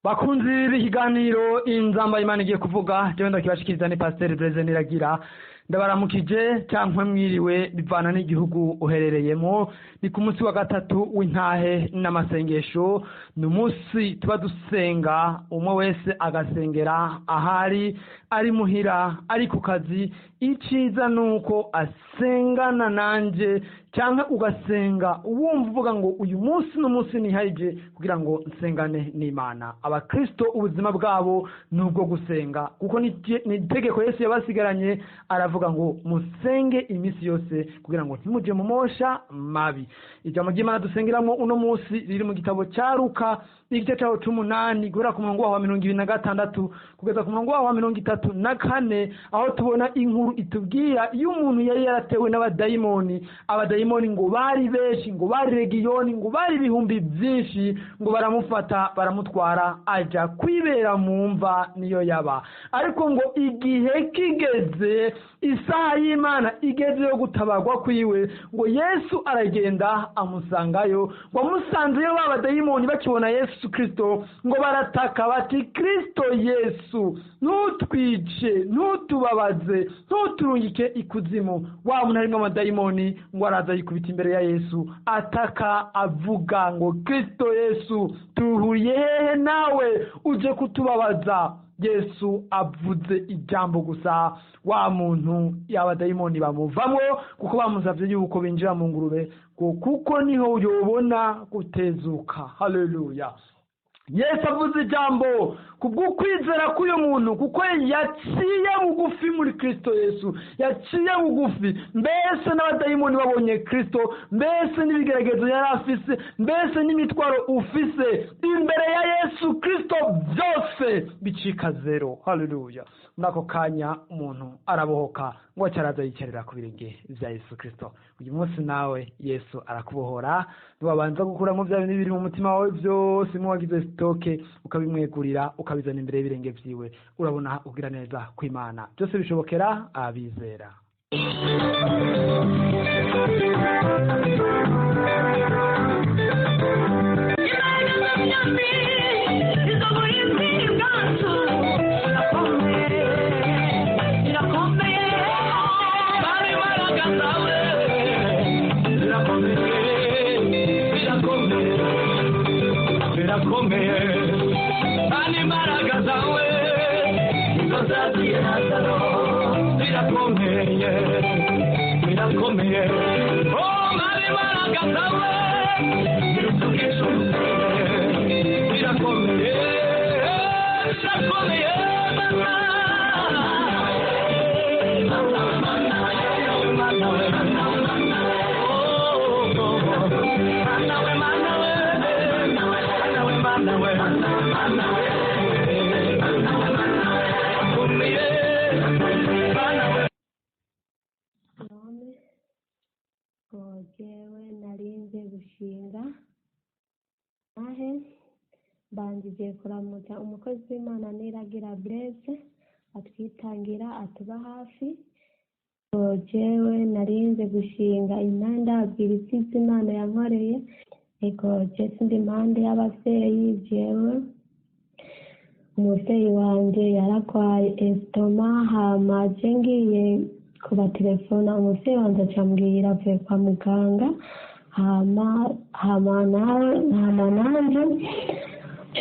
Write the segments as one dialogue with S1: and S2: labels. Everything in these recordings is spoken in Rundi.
S1: Bakunzi b'ikiganiro inzamba Imana igiye kuvuga jewe ndakibashikiriza ni Pasteur Blaise Niragira ndabaramukije cyangwa mwiriwe bivana n'igihugu uherereyemo. Ni ku munsi wa gatatu w'intahe n'amasengesho, ni umunsi tuba dusenga umwe wese agasengera ahari, ari muhira, ari ku kazi. Iciza nuko asengana nanje cyangwa ugasenga wumva uvuga ngo uyu munsi n'umunsi niharije kugira ngo nsengane n'Imana. Abakristo ubuzima bwabo nubwo gusenga, kuko ni itegeko Yesu yabasigaranye, aravuga ngo musenge iminsi yose kugira ngo ntimuje mu mosha mabi. Ijambo ry'Imana dusengeramo uno munsi riri mu gitabo cya Luka igice cyaho 8 guhera ku murongo wa 26 kugeza ku murongo wa 34, aho tubona inkuru itubwira iyo umuntu yari yaratewe n'abadayimoni. Abadayimoni ngo bari benshi, ngo bari legiyoni, ngo bari ibihumbi byinshi, ngo baramufata baramutwara aja kwibera mu mva niyo yaba. Ariko ngo igihe kigeze, isaha y'Imana igeze yo gutabagwa kwiwe, ngo Yesu aragenda amusangayo. Ngo amusanzeyo babadayimoni bakibona Yesu Kristo, ngo barataka bati, Kristo Yesu, ntutwice, ntutubabaze, ntuturungike ikuzimu. Wa muntu arimo amadayimoni ngo araza yikubita imbere ya Yesu, ataka avuga ngo, Kristo Yesu, tuhuye hehe nawe uje kutubabaza? Yesu avuze ijambo gusa, wa muntu y'abadayimoni bamuvamo, kuko bamuzavye yuko binjira mu ngurube, kuko niho yobona gutezuka. Haleluya. Yesu avuze ijambo kubw'ukwizera k'uyu muntu, kuko yaciye bugufi muri Kristo Yesu, yaciye bugufi. Mbese n'abadayimoni babonye Kristo, mbese n'ibigeragezo yari afise, mbese n'imitwaro ufise, imbere ya Yesu Kristo byose bicika zero. Haleluya. Nako kanya umuntu arabohoka, ngo acaraza yicarira ku birenge vya Yesu Kristo. Uyu munsi nawe Yesu arakubohora, niwabanza gukuramo bya bintu biri mu mutima wawe byose, muwagize stoke ukabimwegurira, ukabizana imbere y'ibirenge vyiwe, urabona ugira neza kw'Imana. Byose bishobokera abizera.
S2: Jewe narinze gushinga ahe bangiye kuramutsa umukozi w'Imana Niragira Blaise atwitangira atuba hafi. Jewe narinze gushinga imanda abwira isi Imana yankoreye. Ego je sindi impande y'abavyeyi. Jewe umuvyeyi wanje yarakwaye estoma, hama je ngiye kuba telefona umuvyeyi wanje acambwira avuye kwa muganga, hama nanje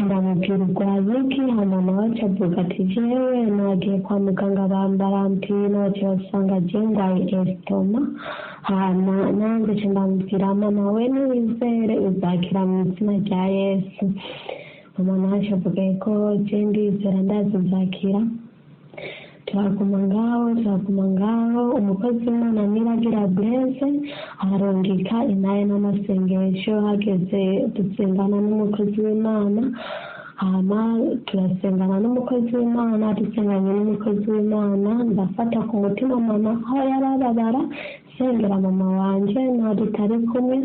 S2: ndamubwira urwaye iki, hama nawe acavuga ati jewe nagiye kwa muganga barampima basanga je ndwaye estoma. Hama nanje ndamubwira mama we niwizere uzakira mu izina rya Yesu. Mama nawe acavuga ko je ndizera ndazi nzakira. Turaguma ngaho umukozi w'Imana Niragira Blaise arongika inaye n'amasengesho. Hageze dusengana n'umukozi w'Imana, hama turasengana n'umukozi w'Imana. Dusenganye n'umukozi w'Imana, ndafata ku mutima mama aho yarababara, sengera mama wanje na tutari kumwe.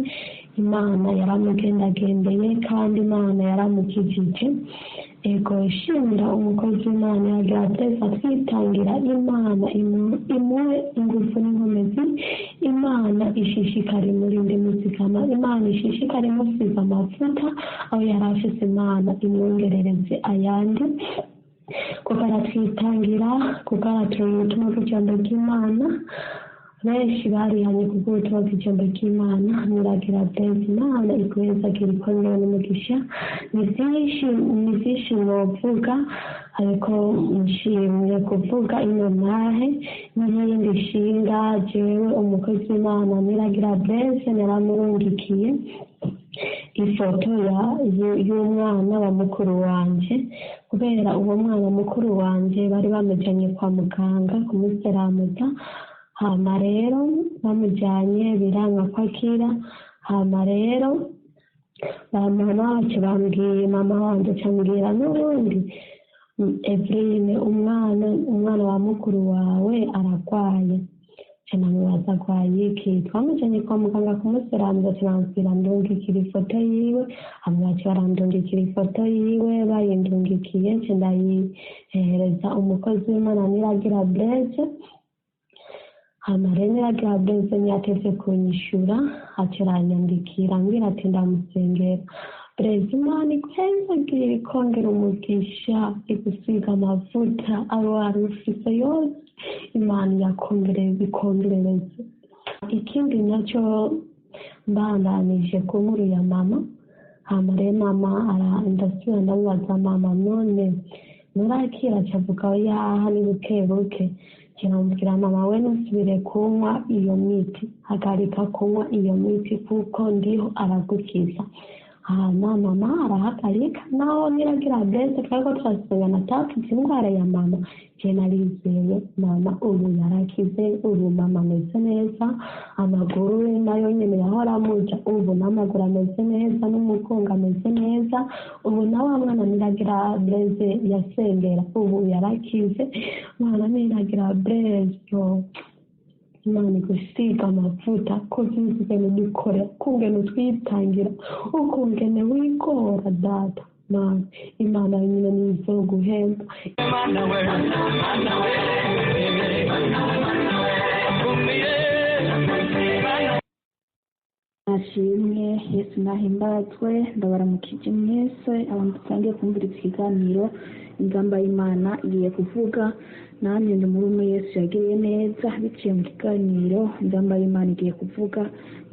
S2: imana yaramugendagendeye kandi imana yaramukijije. Ego shimira umukozi w'Imana yagira Blesse atwitangira, imana imuhe ingufu n'inkomezi, imana ishishikare imurinde muzigama, imana ishishikare imusiga amavuta aho yari afise, imana imwongerereze ayandi kuko aratwitangira, kuko araturira ubutumwa bw'ijambo ry'Imana. Benshi barihanye kubw'ubutumwa bw'ijambo ry'Imana. Niragira Blesse, imana iguhezagira ikomeye n'umugisha. Ni vyinshi novuga ariko nshimye kuvuga ino ntahe n'iyindi nshinga. Jewe umukozi w'Imana Niragira Blesse naramurungikiye ifoto y'umwana wa mukuru wanje, kubera uwo mwana mukuru wanje bari bamujanye kwa muganga kumuseramuza, hama rero bamujanye biranga ko akira. Hama rero mama wanje acambwira n'ubundi Eveline, umwana wa mukuru wawe aragwaye. Namubaza agwaye iki? Twamujanye kwa muganga kumuseramuza, turambwira ndungikira ifoto yiwe, hama barandungikira ifoto yiwe. Bayindungikiye ndayihereza umukozi w'Imana Niragira Blesse. Hama rero Niragira Blesse ntiyatevye kunyishura, aranyandikira ambwira ati ndamusengera. Blesse, imana iguhezagire ikongera umugisha, igusiga amavuta abo wari ufise yose, imana yakongereza ikongerereze. Ikindi nacyo mbandanije ku nkuru ya mama. Hama rero mama ndasubira ndamubaza, mama none nurakira? Acavuga yaha ni bukebuke. Kiramubwira mama, we ntusubire kunywa iyo miti, hagarika kunywa iyo miti kuko ndiho aragukiza. Hama mama arahagarika, naho Niragira Blesse twariko twasengana atakize indwara ya mama. Je narizeye mama ubu yarakize, ubu mama ameze neza, amaguru nayo nyene yahora amuja, ubu n'amaguru ameze neza, n'umugongo ameze neza. Ubu na wa mwana Niragira Blesse yasengera ubu yarakize. Mwana Niragira Blesse, imana igusiga amavuta ko zizigene dukora, kungene twitangira, ukungene wigora data. Mana imana nyine nizoguhemba.
S3: Nashimye Yesu nahimbazwe. Ndabaramukije mwese abantu dusangiye kumvira ikiganiro ingamba y'Imana igiye kuvuga. Nanjye ndi muri umwe Yesu yagiriye neza biciye mu kiganiro ingamba y'Imana igiye kuvuga.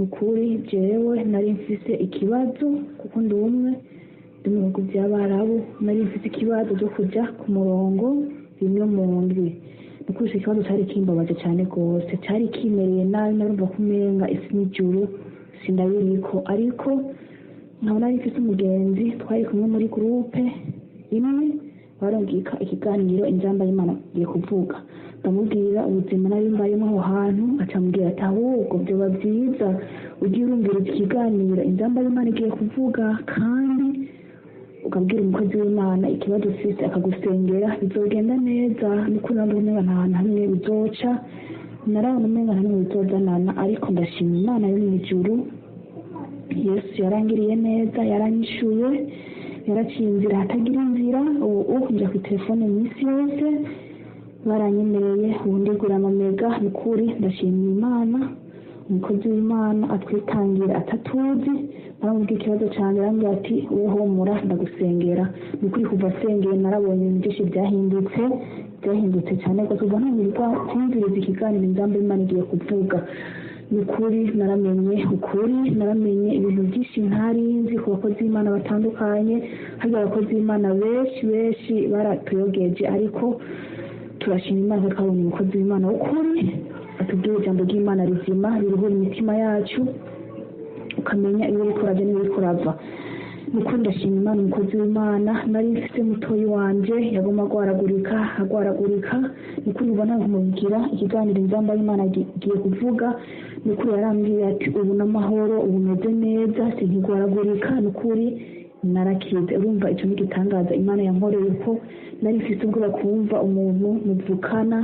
S3: Ukuri jewe nari mfise ikibazo kuko ndi umwe ndi mu bihugu by'Abarabu, nari mfise ikibazo cyo kuja ku murongo rimwe mu ndwi. Nukuri icyo kibazo cyari kimbabaje cyane rwose, cyari kimereye nabi, narumva kumenga isi n'ijuru sindabiriko. Ariko nkaba nari mfise umugenzi twari kumwe muri groupe imwe, barongika ikiganiro injamba y'Imana igiye kuvuga. Ndamubwira ubuzima nari mbayemo aho hantu, acambwira ati ahubwo byoba byiza ugiye urumvira ikiganiro injamba y'Imana igiye kuvuga, kandi ukabwira umukozi w'Imana ikibazo ufise akagusengera, bizogenda neza. Niko nandi umenga nta hantu hamwe bizoca, narabona umenga nta hamwe bizozanana. Ariko ndashima Imana yo mw'ijuru, Yesu yarangiriye neza, yaranyishuye, yaraciye inzira hatagira inzira. Ubu nja ku telefone iminsi yose, baranyemereye ubundi gura amamega. Nukuri ndashimira Imana, umukozi w'Imana atwitangira atatuzi. Baramubwira ikibazo cyanjye, arambwira ati we humura ndagusengera. Nukuri kuva asengeye narabonye ibintu byinshi byahindutse cyane rwose. Kuva ntangirirwa kumviriza ikiganiro injamba y'Imana igiye kuvuga, nukuri naramenye ibintu byinshi ntari nzi ku bakozi b'Imana batandukanye. Hari abakozi b'Imana benshi baratuyogeje, ariko turashima Imana ko twabonye umukozi w'Imana w'ukuri atubwira ijambo ry'Imana rizima riruhura imitima yacu, ukamenya iyo uriko uraja n'iyo uriko urava. Nukuri ndashima Imana umukozi w'Imana. Nari mfite mutoyi wanje yagoma agwaragurika. Nukuri ubona kumubwira ikiganiro injamba y'Imana igiye kuvuga. Nukuri yarambwira ati ubu n'amahoro, ubu meze neza, sinkigwaragurika. Nukuri narakize. Urumva icyo ni igitangaza Imana yankoreye, ko nari mfite ubwoba kumva umuntu muvukana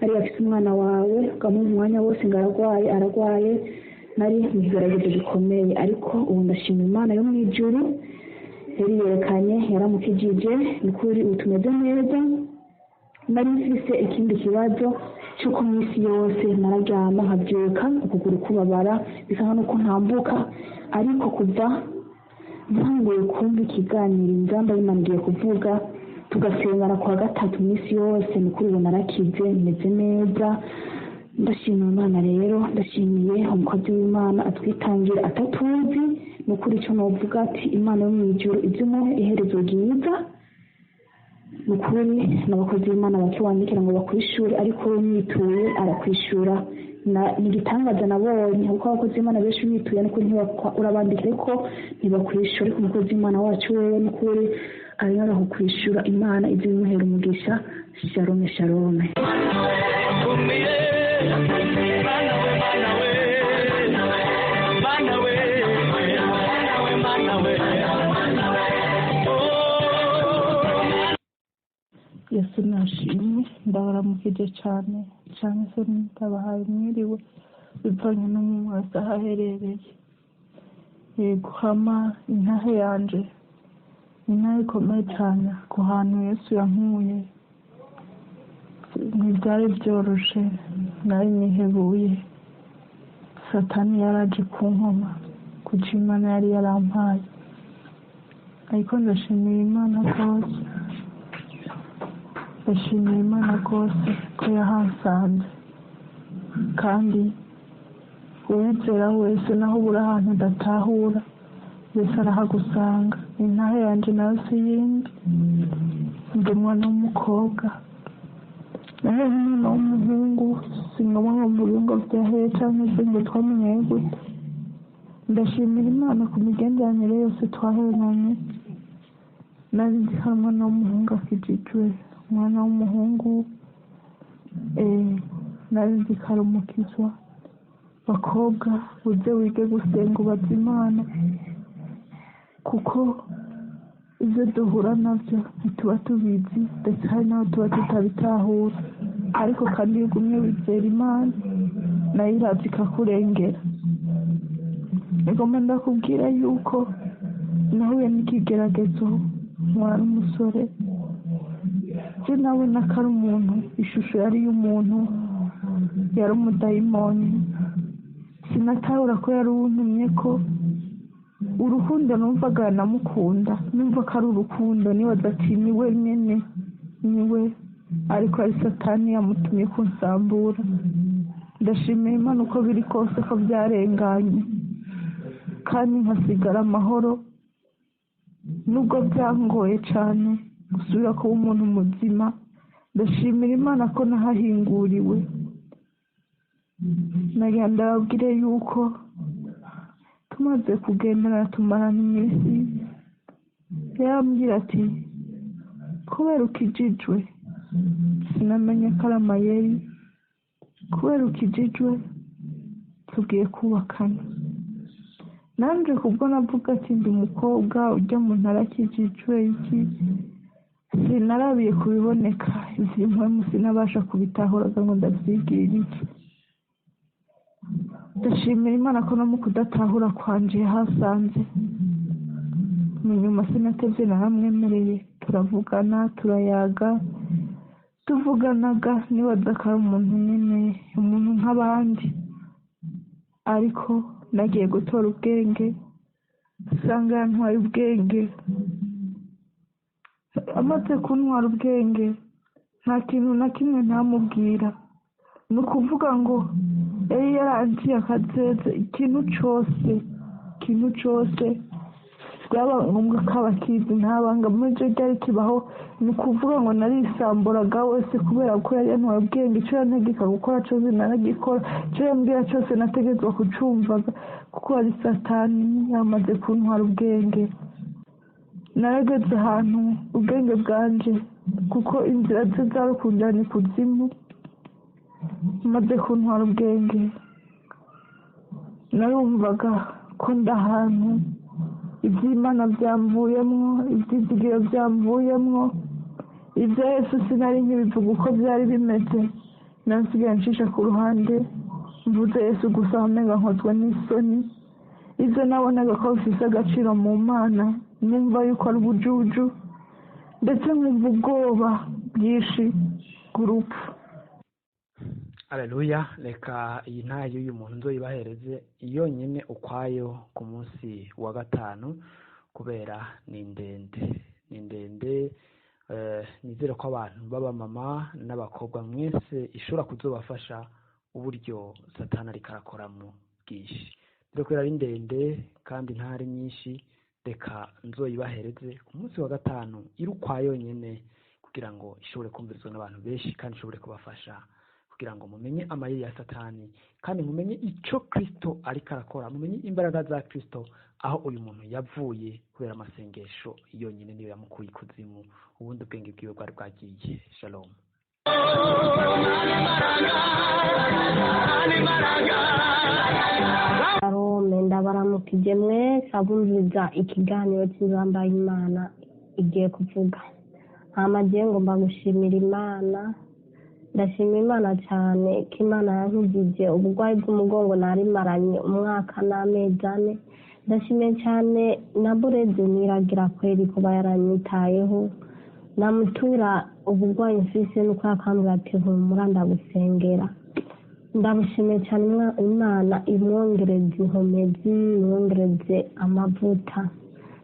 S3: ari afite umwana wawe ukamuha umwanya wose ngo aragwaye, nari mu kigeragezo gikomeye, ariko ubu ndashima Imana yo mu ijuru yari yerekanye, yaramukijije, ni kuri ubu tumeze neza. Nari mfise ikindi kibazo cy'uko mu isi yose nararyama nkabyuka ukuguru kubabara bisa nk'uko ntambuka, ariko kuva ntanguye kumva ikiganiro ingamba y'Imana igiye kuvuga tugasengana kwa gatatu mu isi yose, ni kuri ubu narakize meze neza. Ndashima Imana rero, ndashimiye umukozi w'Imana atwitangira atatuzi, ni ukuri icyo novuga ati Imana yo mu ijuru iby'umuhe iherezo ryiza. Ni ukuri n'abakozi b'Imana bake wandikira ngo bakwishuri, ariko we mwituye arakwishura. Ni igitangaza nabonye, kuko abakozi b'Imana benshi bituye n'ukuri urabandikire ko ntibakwishura, ariko umukozi w'Imana wacu wewe n'ukuri arimo kukwishura. Imana ibyo bimuhera umugisha. Shalome shalome.
S4: Yesu nashimwe, ndabaramukije cyane cyane se ndabahaye mwiriwe bivanye n'umuntu wese aho aherereye. Yego hama intahe yanje intahe ikomeye cyane ku hantu Yesu yankuye, ntibyari byoroshe, nari nihebuye, Satani yaraje kunkoma kuko Imana yari yarampaye, ariko ndashimira Imana rwose, ndashimira Imana rwose ko yahansanze, kandi uwizera wese naho ubura ahantu udatahura wese arahagusanga. Intahe yanjye nayo si yindi, ndi umwana w'umukobwa, naho umwana w'umuhungu singomba ngo mvuge ngo byahere cyangwa se ngo twamenyeye gute. Ndashimira Imana ku migenderanire yose twaheranye. Nari nzi ko umwana w'umuhungu akijijwe, umwana w'umuhungu nari nzi ko ari umukizwa. Bakobwa ujye wige gusenga ubaze Imana, kuko ibyo duhura nabyo ntituba tubizi, ndetse hari n'aho tuba tutabitahura, ariko kandi iyo ugumye wizera Imana nayo iraza ikakurengera. Ngomba ndakubwira yuko nahuye n'ikigeragezo mwana umusore, je nabona ko ari umuntu, ishusho yari y'umuntu, yari umudayimoni. Sinatahura ko yari untumye, ko urukundo numvaga namukunda, numva ko ari urukundo, nibaza ati ni we nyene, ni we, ariko ari Satani yamutumye kunsambura. Ndashimira Imana uko biri kose ko byarenganye, kandi nkasigara amahoro, nubwo byangoye cyane gusubira kuba umuntu muzima. Ndashimira Imana ko nahahinguriwe. Nagira ndababwire yuko tumaze kugendana tumarana iminsi, yarambwira ati kubera ukijijwe sinamenye ko ari amayeri, kubera ukijijwe tugiye kubakana. Nanje kubwo navuga ati ndi umukobwa, ujya mu ntara akijijwe iki, sinarabiye kubiboneka, izi mpwemu sinabasha kubitahuraga ngo ndabyigirire iki. Ndashimira Imana ko no mu kudatahura kwanje hasanze. Mu nyuma sinatevye, naramwemereye, turavugana, turayaga, tuvuganaga nibaza ko ari umuntu nyene, umuntu nk'abandi. Ariko nagiye gutora ubwenge, usanga yantwaye ubwenge. Amaze kuntwara ubwenge, nta kintu na kimwe ntamubwira. Ni ukuvuga ngo yari yaranciye akazeze, ikintu cyose byaba ngombwa ko abakizi, nta banga muri byo ryari kibaho. Ni ukuvuga ngo narisamburaga wese, kubera ko yari yantwaye ubwenge. Icyo yantegeka gukora cyose naragikora, icyo yambwira cyose nategetswe kucumvaga, kuko ari Satani yamaze kuntwara ubwenge. Narageze ahantu ubwenge bwanje, kuko inzira ze zarukundana ikuzimu. Maze kuntwara ubwenge, narumvaga ko ndahantu iby'Imana byamvuyemwo, ibyizigiro byamvuyemwo, ibya Yesu sinari nkibivuga uko byari bimeze. Nasigaye nshisha ku ruhande, mvuze Yesu gusa wamenga nkozwe n'isoni ibyo nabonaga ko bifite agaciro mu mana numva yuko ari ubujuju ndetse nkumva ubwoba bwinshi bw'urupfu.
S1: Haleluya. Reka iyi ntayo y'uyu muntu nzoyibahereze yonyine ukwayo ku munsi wa gatanu kubera ni ndende nizere ko abantu b'abamama n'abakobwa mwese ishobora kuzobafasha uburyo satani ariko arakoramo bwinshi. Rero kubera ari ndende kandi ntari nyinshi, reka nzoyibahereze ku munsi wa gatanu iri ukwayo yonyine kugira ngo ishobore kumvirizwa n'abantu benshi kandi ishobore kubafasha kugira ngo mumenye amayeri ya satani kandi mumenye icyo Kristo ariko arakora, mumenye imbaraga za Kristo, aho uyu muntu yavuye kubera amasengesho yonyine niyo yamukuye ikuzimu, ubundi ubwenge bwiwe bwari bwagiye. Shalom.
S2: Ndabaramukije mwese abumviriza ikiganiro cy'Inzambaye Imana igiye kuvuga. Hamagiye ngomba gushimira Imana, ndashima Imana cyane ko Imana yankijije uburwayi bw'umugongo nari maranye umwaka n'amezi 4. Ndashimiye cyane na Bureze Niragira kweri kuba yaranyitayeho, namutura uburwayi mfise nuko yakambwira ati humura ndagusengera. Ndamushimiye cyane Imana imwongereze inkomezi, imwongereze amavuta.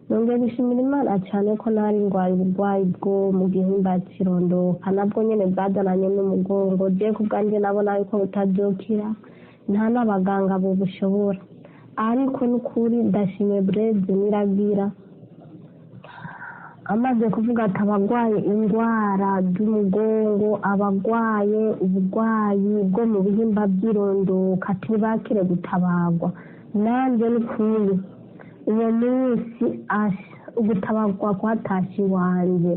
S2: Nongeye gushimira Imana cyane ko nari ndwaye uburwayi bwo mu gihimba cy'irondoka, nabwo nyine bwadananye n'umugongo. Je kubwanjye nabona yuko butazokira, nta n'abaganga bubushobora, ariko n'ukuri ndashimiye Bureze Niragira amaze kuvuga ati abagwaye indwara z'umugongo, abagwaye uburwayi bwo mu bihimba by'irondoka ntibakire gutabagwa. Nanjye n'ukuri uwo munsi ugutabagwa kwatashe iwanjye,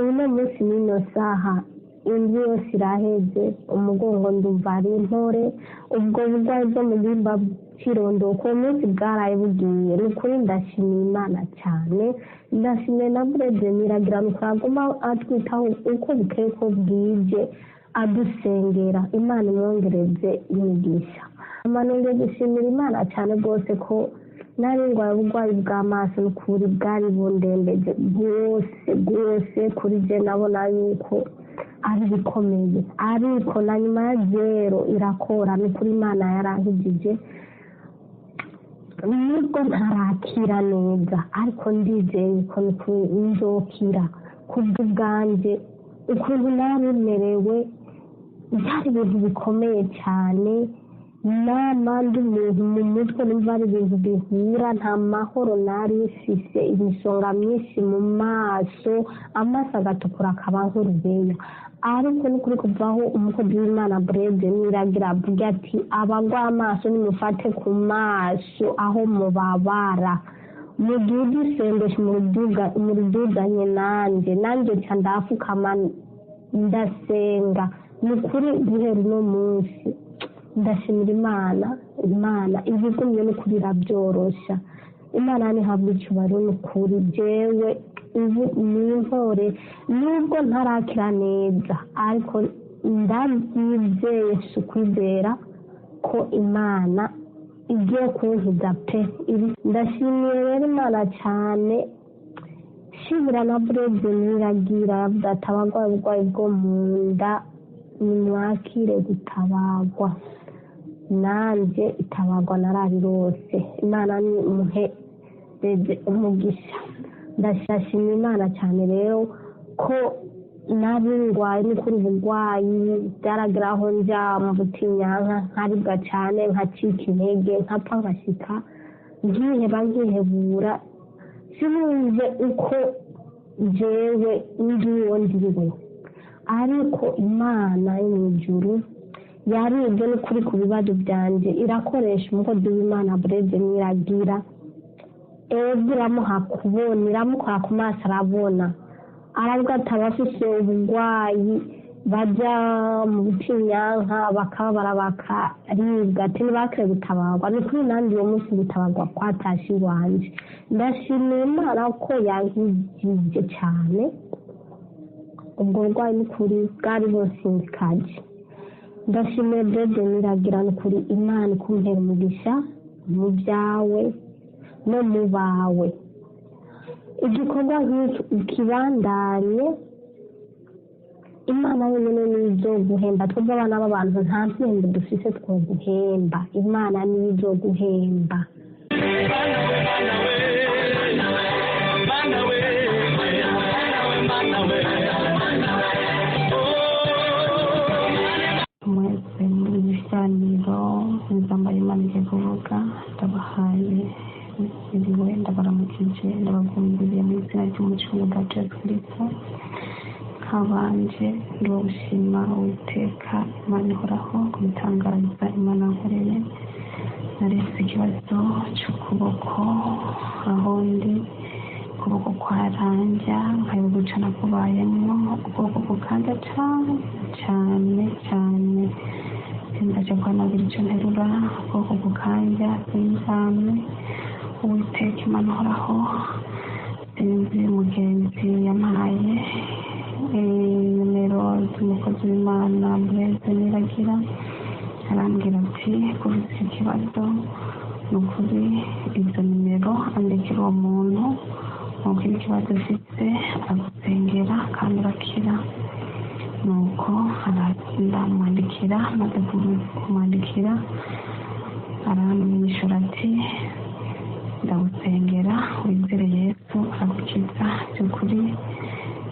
S2: uno munsi n'ino saha indwi yose iraheze, umugongo ndumva ari intore. Ubwo burwayi bwo mu bihimba by'irondoka uwo munsi bwaraye bugiye. Ni ukuri ndashimiye Imana cyane, ndashimiye na Bureze Niragira nuko aguma atwitaho uko bikeye ko bwije adusengera. Imana imwongereze imigisha. Nongeye gushimira Imana cyane rwose ko nari ndwaye uburwayi bw'amaso, n'ukuri bwari bundembeje bwose kuri je nabona yuko ari bikomeye, ariko na nyuma ya zero irakora. Ni kuri Imana yarankijije, nubwo ntarakira neza ariko ndizeye ko nzokira. Kubw'ubwanjye ukuntu naremerewe byari ibintu bikomeye cyane, n'amandi umuntu mu mutwe numva ari ibintu bihura, nta mahoro nari mfise, imisonga myinshi mu maso, amaso agatukura akaba nk'urubeya. Ariko n'ukuri kuvaho umukozi w'Imana Bureze Niragira avuga ati abagwa amaso nimufate ku maso aho mubabara, mudude isengesho murududanye nanjye nca ndafukama ndasenga. Ni ukuri guhera uno munsi ndashimira Imana ibigumye n'ukuri irabyorosha. Imana ntihabwa icyubahiro n'ukuri. Jewe ubu n'intore nubwo ntarakira neza, ariko ndabyizeye kwizera ko Imana igiye kunkiza pe. Ndashimiye rero Imana cyane, shimira na Bureze Niragira yavuze ati abagwaye uburwayi bwo mu nda nimwakire gutabagwa. Nanjye itabagwa nararirose. Imana ni muhereze umugisha. Ndashimira Imana cyane rero ko nari ndwaye n'ukuri uburwayi byarageraho njya mu butinyanka nkaribwa cyane, nkacika intege, nkapfa nkashyika nkihebura, sinumve uko jewe ndiwo ndiwe. Ariko Imana yo mu ijuru yaribwe n'ukuri ku bibazo byanjye, irakoresha umukozi w'Imana Bureze Niragira. Iramuha kubona, iramukora ku maso arabona, aravuga ati abafise uburwayi bajya mu butinyanka bakababara bakaribwa ati ntibakire gutabagwa. Ni kuri nanjye uwo munsi gutabagwa kwatashe iwanjye. Ndashimira Imana ko yankijije cyane ubwo burwayi n'ukuri bwari bunsinzikaje. ndashimiye Brede Niragira kuri Imana kumpera umugisha mu byawe no mu bawe igikorwa kibandanye Imana yonyine nizo guhemba twebwe abana b'abantu nta mpembe dufise two guhemba Imana nizo guhemba mwese muri biganiro nzambaye Imana igiye kuvuga ndabahaye iriwe ndabaramukije ndabagumbiriye mu izina ry'umucungu bwa Yesu Kristo kabanje ndabashima Uwiteka Imana ihoraho kubitangaza Imana nkoreye naretse ikibazo cy'ukuboko aho ndi ukuboko kwaranja nkayo gucana kubayemo ukuboko kukanda cyane sindaje kwanabira icyo nterura ukuboko kukanja sinzame Uwiteka Imana ihoraho sinzi mugenzi yampaye nimero z'umukozi w'Imana Brede Niragira arambwira ati kubise ikibazo ni ukuri izo nimero andikira uwo muntu nuko ikibazo ufite agusengera kandi urakira nuko ndamwandikira maze kumwandikira aranyishura ati ndagusengera wizere Yesu aragukiza by'ukuri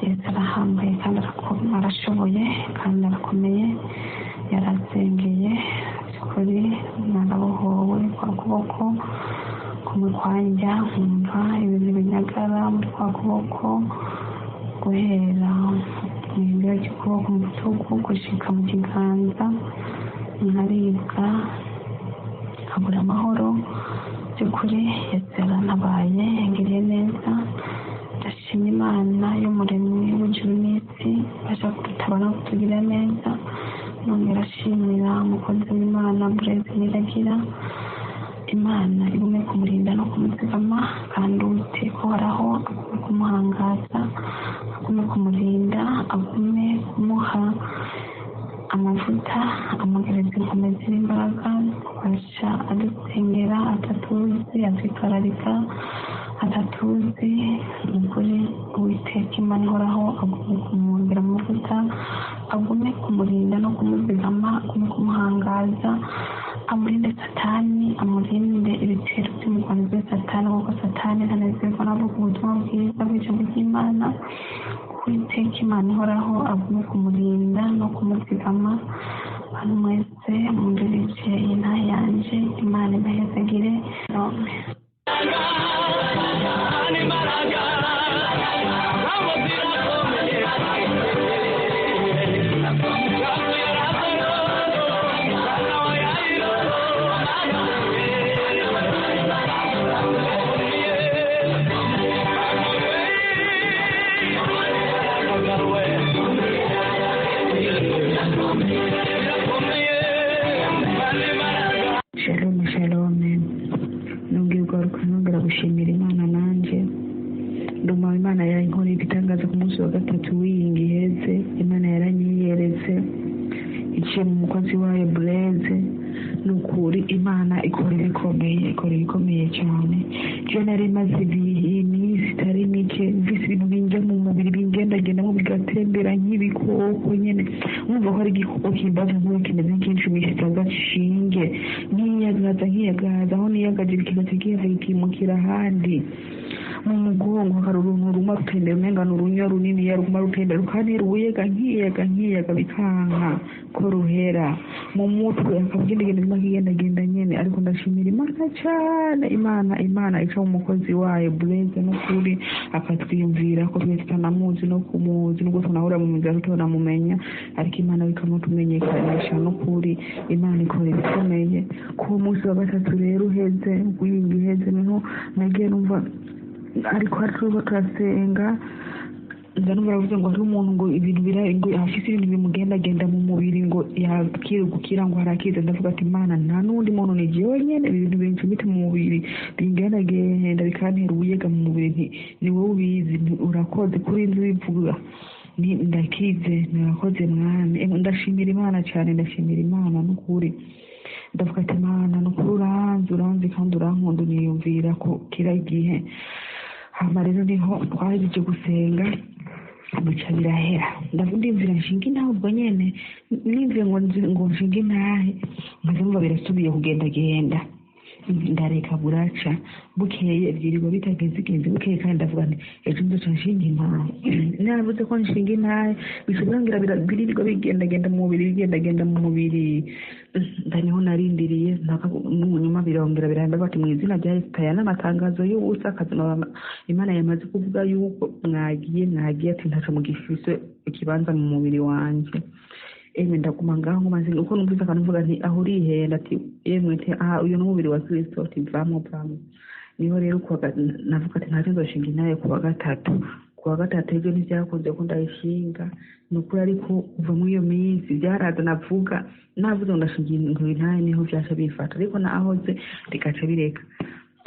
S2: Yesu arahambaye kandi arashoboye kandi arakomeye yarasengeye by'ukuri narabohowe kwa kuboko kumwe kwanjya nkumva ibintu binyagara muri kwa kuboko guhera mu imbere y'ukuboko mu bitugu gushika mu kiganza nkaribwa nkabura amahoro by'ukuri Yesu yarantabaye yangiriye neza ndashima Imana y'umuremyi w'ijuru n'isi ibasha kudutabara no kutugirira neza none irashimira umukozi w'Imana Brede Niragira Imana igume kumurinda no kumuzigama kandi Uwiteka uhoraho agume kumuhangaza agume kumurinda agume kumuha amavuta amugereza inkomezi n'imbaraga kubasha adusengera atatuzi atwikararika atatuzi ukuri Uwiteka Imana ihoraho agume kumwongera amavuta agume kumurinda no kumuzigama agume kumuhangaza amurinde Satani amurinde ibitero by'umurwano bwa Satani kuko Satani ntanezerwa n'avuga ubutumwa bwiza bw'ijambo ry'Imana Uwiteka Imana ihoraho agume kumurinda no kumuzigama abantu mwese mundurije inta yanje Imana ibahezagire amen
S5: gushimira Imana nanje nduma Imana yankora igitangaza ku munsi wa gatatu w'iyingi heze Imana yaranyiyeretse iciye mu mukozi wayo Brede nukuri Imana ikora ibikomeye cyane je nari maze iminsi itari mike mvise ibintu binjya mu mubiri bingendagendamo bigatembera nk'ibikoko nyene mwumva ko ari igikoko kimbaza nk'uko kimeze nk'inshumi zitagashinge nkiyagaza aho niyagaje bikigaza kikimukira ahandi mu mugongo hari uruntu rumwe rutendera umenga ni urunyo runini yaruguma rutendera rukantera ubuyega nkiyaga bikanka ko ruhera mu mutwe akagendagenda nyene ariko ndashimira Imana cyane Imana ica mu mukozi wayo Brede n'ukuri akatwiyumvira ko twese tutanamuzi no kumuzi nubwo tunahura mu migabo tunamumenya ariko Imana bikamutumenyekanisha n'ukuri Imana ikora ibikomeye ku munsi wa gatatu rero uheze w'iyingi iheze niho nagiye numva ariko hatuba turasenga ndanumva baravuze ngo hari umuntu ngo ibintu ngo afite ibintu bimugendagenda mu mubiri ngo yakire gukira ngo harakize ndavuga ati Imana nta n'undi muntu ni jewe nyene ibintu bincumite mu mubiri bingendagenda bikantera ubuyega mu mubiri ni wowe ubizi urakoze kuri inzu bivuga ndakize murakoze mwami ndashimira imana cyane ndashimira imana n'ukuri ndavuga ati imana n'ukuri uranzi kandi urankunda uniyumvira ko kira igihe hama rero niho twahejeje gusenga bica birahera ndimvira nshinga intahe ubwo nyene nimvire ngo nshinga intahe nkazumva birasubiye kugendagenda ndareka buraca bukeye byirirwa bitagenze bukeye kandi ndavuga nti ejo nzoca nshinga intahe naravuze ko nshinga intahe bishobora ngira birirwa bigendagenda mu mubiri ndaniho narindiriye nyuma birongera birahenda bati mu izina rya Yesu aya n'amatangazo y'ubusa akazima Imana yamaze kuvuga yuko mwagiye ati ntaco mugifise ikibanza mu mubiri wanje ndaguma ngaho maze uko numvise akanuvuga nti aho urihenda ati yemwe ati uyu n'umubiri wa Kristo ati vamo niho rero navuga ati ntaco nzoshinga intahe kuwa gatatu ejo ntibyakunze ko ndayishinga ni ukuri ariko kuva muri iyo minsi byaraza navuga navuze ngo ndashinga intahe niho vyaca bifata ariko nahoze rikaca bireka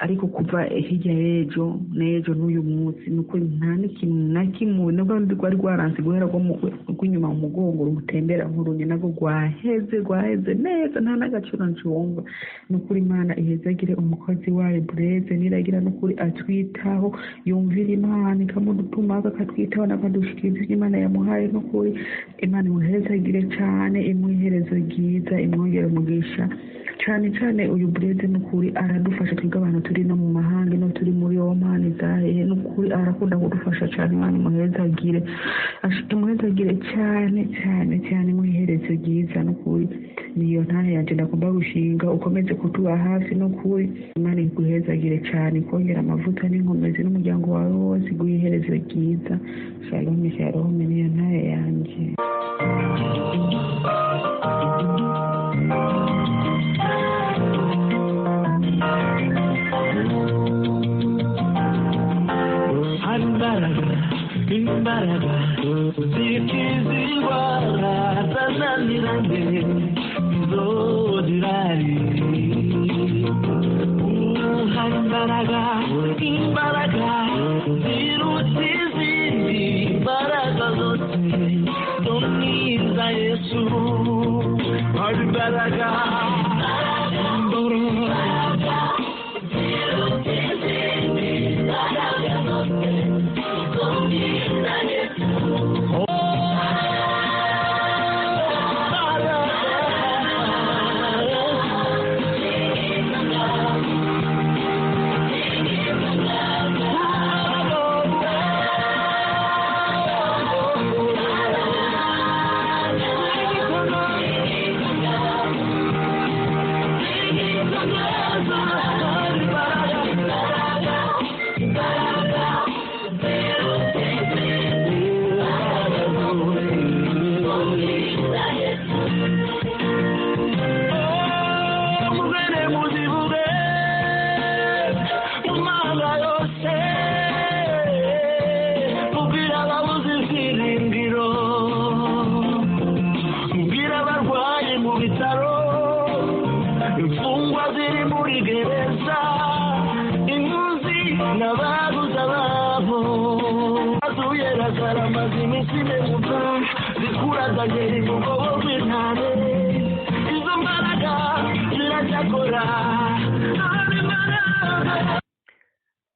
S5: ariko kuva hirya y'ejo n'ejo n'uyu munsi nuko nta n'ikintu na kimwe nubwo rwari rwaranze guhera rw'inyuma mu mugongo rutembera nk'urunye nabwo rwaheze neza nta n'agaciro ncumva nukuri Imana ihezagire umukozi wayo Blaise niragira nukuri atwitaho yumvira Imana ikamudutuma akatwitaho n'akadushikiriza ibyo Imana yamuhaye nukuri Imana imuhezagire cyane imuherezo ryiza imwongere umugisha cyane uyu Blaise nukuri aradufasha twiga abantu turi no mu mahanga no turi muri Oman zahe nukuri arakunda kudufasha cyane Imana imuhezagire imuhezagire cyane muherezo ryiza nukuri niyo ntahe yanje ndagomba gushinga ukomeze kutuba hafi nukuri Imana iguhezagire cyane kongera amavuta n'inkomezi n'umuryango wawe wose guherezo ryiza shalom niyo ntahe yanje
S6: imbaraga zikizibara zananiranye zodirayi hari imbaraga ziruta izindi imbaraga zose zomwiza Yesu hari imbaraga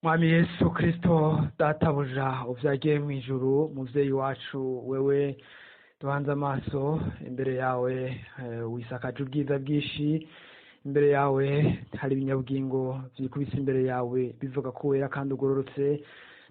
S1: Mwami Yesu Kristo databuja uvyagiye mu ijuru muvyeyi wacu wewe duhanze amaso imbere yawe wisakaje ubwiza bwishi imbere yawe hari ibinyabugingo byikubise imbere yawe bivuga ko wera kandi ugororotse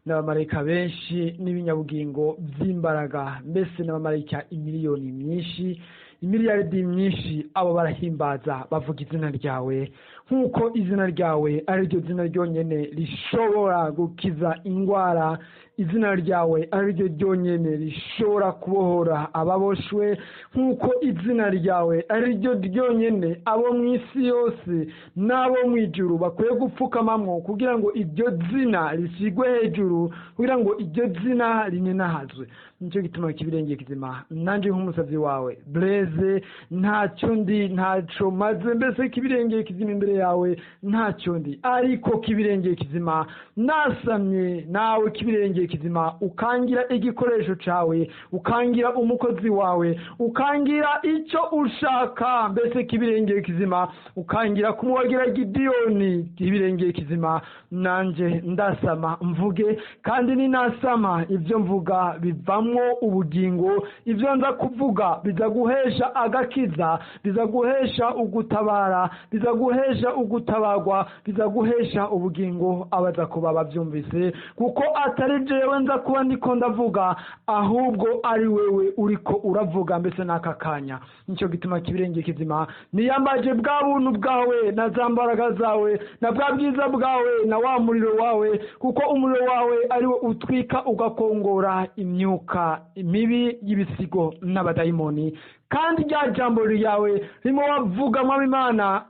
S1: n'abamarayika benshi n'ibinyabugingo by'imbaraga mbese n'abamarayika imiliyoni myinshi imiliyaridi myinshi abo barahimbaza bavuga izina ryawe nk'uko izina ryawe ari ryo zina ryonyene rishobora gukiza indwara izina ryawe ari ryo ryonyene rishobora kubohora ababoshwe nk'uko izina ryawe ari ryo ryonyene abo mu isi yose n'abo mu ijuru bakwiye gupfukamamwo kugira ngo iryo zina risigwe hejuru kugira ngo iryo zina rinenahazwe nicyo gituma kibirengeye kizima nanje nk'umusavyi wawe Blaise ntacyo ndi ntaco maze, mbese kibirengeye kizima imbere yawe ntacyo ndi, ariko kibirengeye kizima nasamye nawe kibirengeye kizima ukangira igikoresho cawe, ukangira umukozi wawe, ukangira icyo ushaka, mbese kibirengeye kizima ukangira kumuwagira Gideyoni kibirengeye kizima, nanje ndasama mvuge, kandi ninasama ibyo mvuga bivamwo ubugingo, ibyo nza kuvuga biza guhesha agakiza, biza guhesha ugutabara, biza guhesha ugutabagwa, biza guhesha ubugingo abaza kuba bavyumvise, kuko atari jewe nza kuba ndiko ndavuga, ahubwo ari wewe uriko uravuga mbese n'aka kanya. Nicyo gituma kibirengeye kizima niyambaje bwa buntu bwawe na za mbaraga zawe na bwa bwiza bwawe na wa muriro wawe, kuko umuriro wawe ariwo utwika ugakongora imyuka mibi y'ibisigo n'abadayimoni. Kandi rya jambo ryawe rimo wavuga mwami Imana,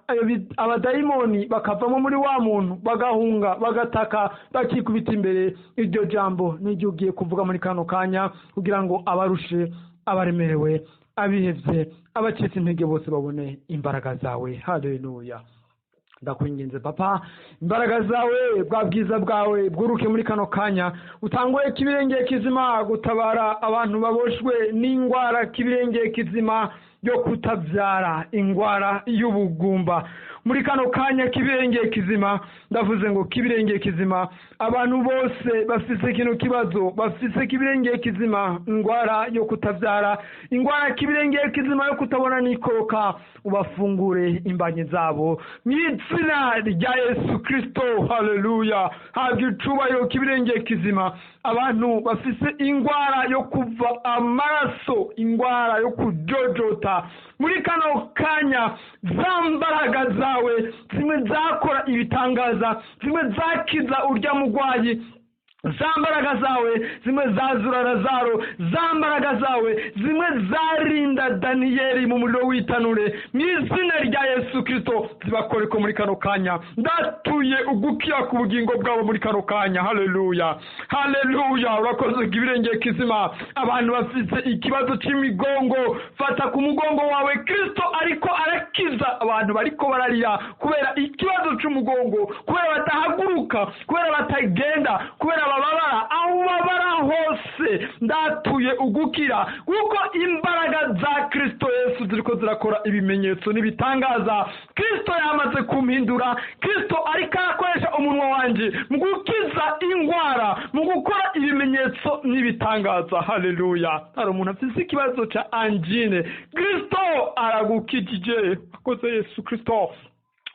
S1: abadayimoni bakavamo muri wa muntu bagahunga bagataka bakikubita imbere. Iryo jambo niryo ugiye kuvuga muri kano kanya, kugira ngo abarushe, abaremerewe, abihevye, abacitse intege bose babone imbaraga zawe. Haleluya. Ndakwinginze Papa, imbaraga zawe, bwa bwiza bwawe bwuruke muri kano kanya, utanguye kibirengeye kizima gutabara abantu baboshwe n'ingwara kibirengeye kizima yo kutabyara, ingwara y'ubugumba. Muri kano kanya kibirengeye kizima ndavuze ngo kibirengeye kizima abantu bose bafise kino kibazo, bafise kibirengeye kizima ingwara yo kutabyara, ingwara kibirengeye kizima yo kutabona n'ikoka, ubafungure imbanye zabo mw'izina rya Yesu Kristo. Haleluya. Habwa icubahiro kibirengeye kizima abantu bafise ingwara yo kuva amaraso, ingwara yo kujojota, muri kano kanya za mbaraga zawe zimwe zakora ibitangaza, zimwe zakiza urya mugwayi, za mbaraga zawe zimwe zazura Lazaro, za mbaraga zawe zimwe zarinda Daniyeli mu muriro w'itanure, mw'izina rya Yesu Kristo zibakoreko muri kano kanya. Ndatuye ugukira ku bugingo bwabo muri kano kanya. Haleluya, haleluya. Urakoze kibirengeye kizima abantu bafite ikibazo c'imigongo, fata ku mugongo wawe, Kristo ariko arakiza abantu bariko bararira kubera ikibazo c'umugongo, kubera batahaguruka, kubera batagenda, kubera babara, aho babara hose ndatuye ugukira, kuko imbaraga za Kristo Yesu ziriko zirakora ibimenyetso n'ibitangaza. Kristo yamaze kumpindura, Kristo ariko arakoresha umunwa wanje mu gukiza ingwara, mu gukora ibimenyetso n'ibitangaza. Haleluya. Hari umuntu afise ikibazo ca angine, Kristo aragukijije. Akoze Yesu Kristo.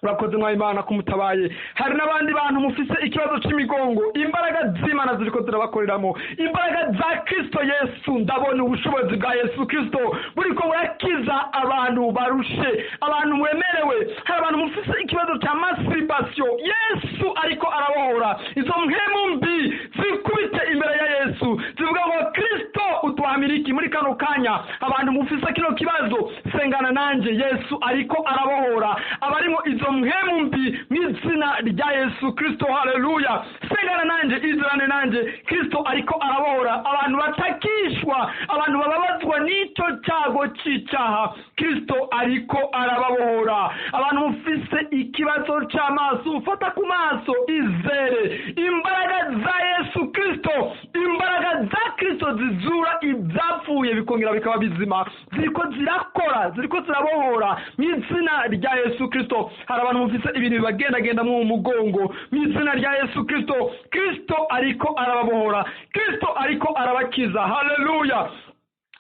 S1: Urakoze mwa Imana kumutabaye. Hari n'abandi bantu mufise ikibazo c'imigongo, imbaraga z'Imana ziriko zirabakoreramo, imbaraga za Kristo Yesu. Ndabona ubushobozi bwa Yesu Kristo buriko burakiza abantu barushe, abantu mwemerewe. Hari abantu mufise ikibazo ca masturbation, Yesu ariko arabohora izo mpemu mbi zikubite imbere ya Yesu, zivuga ngo Kristo utwamiriki. Muri kano kanya abantu mufise kino kibazo, sengana nanje, Yesu ariko arabohora abarimo izo mpemu mbi mw'izina rya Yesu Kristo. Haleluya. Sengana nanje, izirane nanje, Kristo ariko arabohora abantu batakishwa, abantu bababazwa n'icyo cyago c'icaha, Kristo ariko arababohora. Abantu mufise ikibazo c'amaso, ufata ku maso, izere imbaraga za Yesu Kristo, imbaraga za Kristo zizura ibyapfuye bikongera bikaba bizima, ziriko zirakora, ziriko zirabohora mw'izina rya Yesu Kristo. Hari abantu mufise ibintu bibagendagenda mu mugongo, mw'izina rya Yesu Kristo, Kristo ariko arababohora, Kristo ariko arabakiza. Haleluya.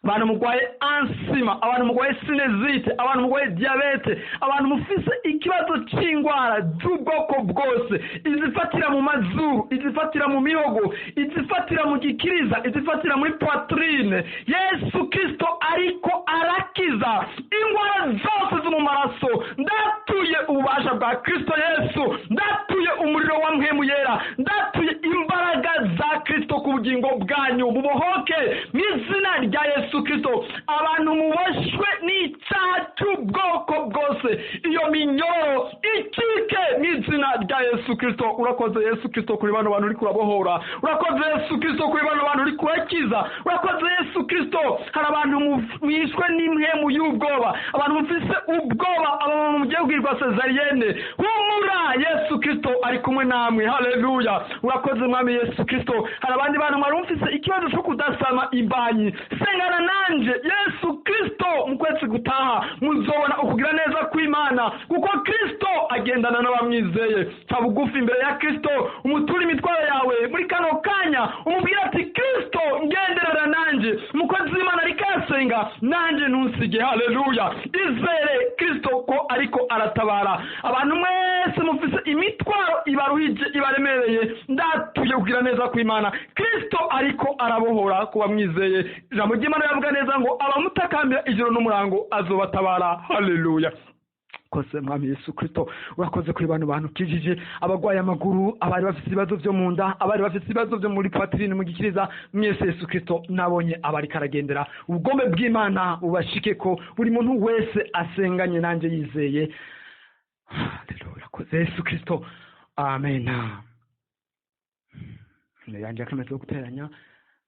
S1: abantu mugwaye ansima, abantu mugwaye sinezite, abantu mugwaye diabete, abantu mufise ikibazo c'ingwara z'ubwoko bwose, izifatira mu mazuru, izifatira mu mihogo, izifatira mu gikiriza, izifatira muri poitrine, Yesu Kristo ariko arakiza ingwara zose zo mu maraso. Ndatuye ububasha bwa Kristo Yesu, ndatuye umuriro wa mpemu yera, ndatuye imbaraga za Kristo ku bugingo bwanyu bubohoke mw'izina rya Yesu Kristo. Abantu muboshwe n'icyaha cy'ubwoko bwose, iyo minyoro ikike mw'izina izina rya Yesu Kristo. Urakoze Yesu Kristo kuri bano bantu uri kurabohora, urakoze Yesu Kristo kuri bano bantu uri kurakiza, urakoze Yesu Kristo. Hari abantu mwishwe n'impwemu y'ubwoba, abantu mufise ubwoba, abantu mugiye kubwirwa sezariyene, humura Yesu Kristo ari kumwe namwe. Haleluya, urakoze mwami Yesu Kristo. Hari abandi bantu mwari mufise ikibazo cyo kudasama imbanyi, sengana nanje Yesu Kristo, mukwezi gutaha muzobona ukugira neza kw'Imana, kuko Kristo agendana n'abamwizeye. Ta bugufi imbere ya Kristo, umutura imitwaro yawe muri kano kanya, umubwira ati Kristo ngenderera nanje, umukozi w'Imana ariko asenga nanje ntusige. Haleluya, izere Kristo ko ariko aratabara. Abantu mwese mufise imitwaro ibaruhije ibaremereye, ndatuye kugira neza kw'Imana, Kristo ariko arabohora kuba mwizeye. Ijambo ry'Imana yavuga neza ngo abamutakambira ijoro n'umurango azobatabara. Haleluya. Kose mwami Yesu Kristo, urakoze kuri bantu kijije, abagwaye amaguru, abari bafite ibibazo byo mu nda, abari bafite ibibazo byo muri patrine mu gikiriza, mwese Yesu Kristo nabonye abari karagendera. Ubugombe bw'Imana ubashike ko buri muntu wese asenganye nanje yizeye. Haleluya, koze Yesu Kristo. Amen. Yanje akameze guteranya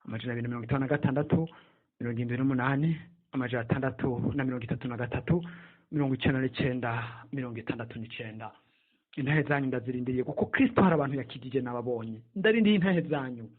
S1: amajana 256 78 amajana 633 99 intahe zanyu ndazirindiriye, kuko Kristo hari abantu yakijije n'ababonye. Ndarindiriye intahe zanyu.